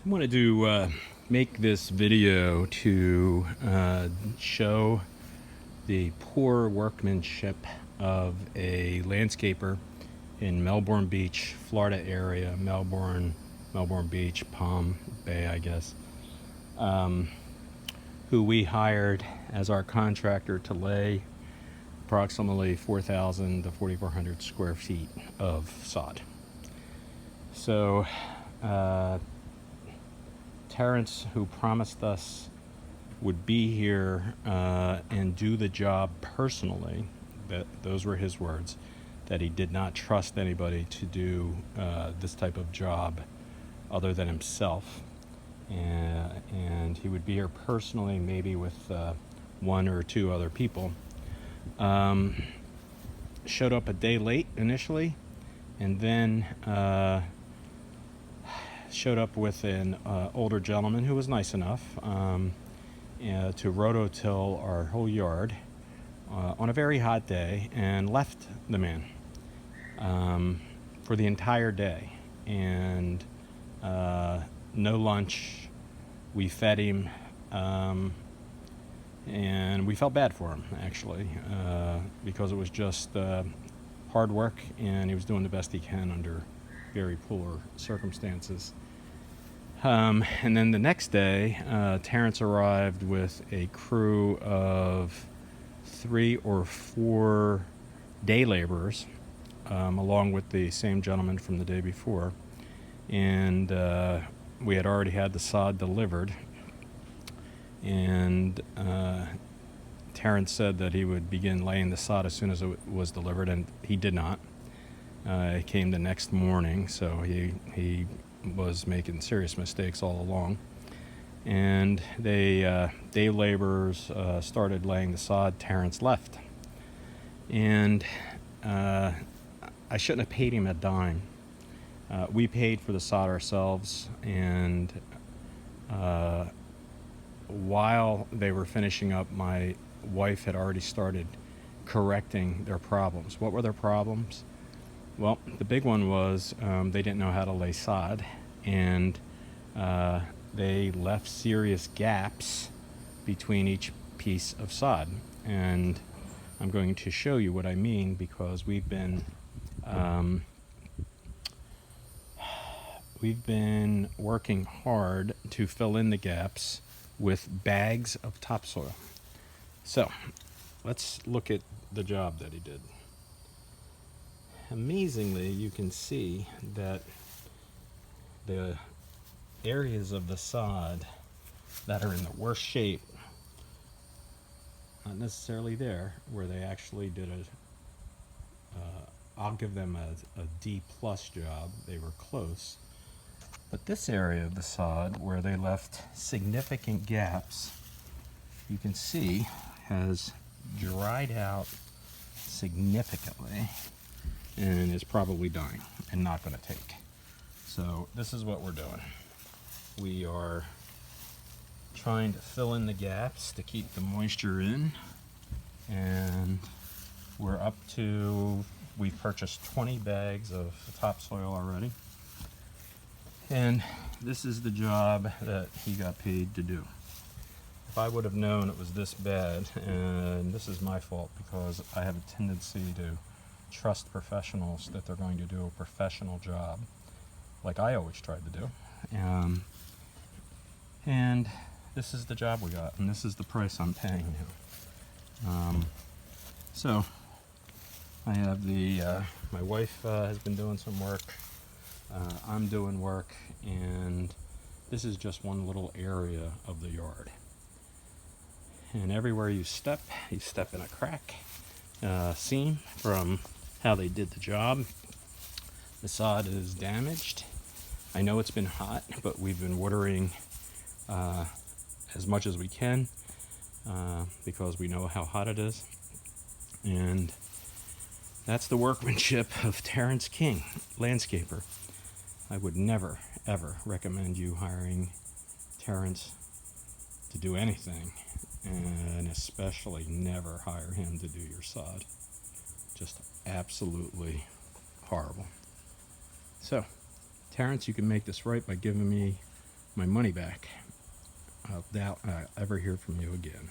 I wanted to make this video to show the poor workmanship of a landscaper in Melbourne Beach, Florida area, Melbourne Beach, Palm Bay, I guess, who we hired as our contractor to lay approximately 4,000 to 4,400 square feet of sod. So, Terrence, who promised us would be here and do the job personally, those were his words, that he did not trust anybody to do this type of job other than himself. And he would be here personally, maybe with one or two other people. Showed up a day late initially, and then showed up with an older gentleman who was nice enough to rototill our whole yard on a very hot day, and left the man for the entire day. And no lunch. We fed him, and we felt bad for him, actually, because it was just hard work, and he was doing the best he can under very poor circumstances. And then the next day, Terrence arrived with a crew of 3 or 4 day laborers, along with the same gentleman from the day before. And we had already had the sod delivered. And Terrence said that he would begin laying the sod as soon as it was delivered, and he did not. It came the next morning, so he was making serious mistakes all along. And they day laborers started laying the sod. Terrence left, and I shouldn't have paid him a dime. We paid for the sod ourselves, and while they were finishing up, my wife had already started correcting their problems. What were their problems? Well, the big one was they didn't know how to lay sod, and they left serious gaps between each piece of sod. And I'm going to show you what I mean, because we've been working hard to fill in the gaps with bags of topsoil. So let's look at the job that he did. Amazingly, you can see that the areas of the sod that are in the worst shape, not necessarily there, where they actually did I'll give them a D plus job. They were close. But this area of the sod where they left significant gaps, you can see has dried out significantly and is probably dying and not going to take. So this is what we're doing. We are trying to fill in the gaps to keep the moisture in, and we've purchased 20 bags of topsoil already, and this is the job that he got paid to do. If I would have known it was this bad, and this is my fault because I have a tendency to trust professionals that they're going to do a professional job, like I always tried to do. And this is the job we got, and this is the price I'm paying now. So I have my wife has been doing some work. I'm doing work, and this is just one little area of the yard. And everywhere you step in a crack, seam from how they did the job. The sod is damaged. I know it's been hot, but we've been watering as much as we can because we know how hot it is. And that's the workmanship of Terrence King, landscaper. I would never, ever recommend you hiring Terrence to do anything, and especially never hire him to do your sod. Just absolutely horrible. So, Terrence, you can make this right by giving me my money back. I doubt I ever hear from you again.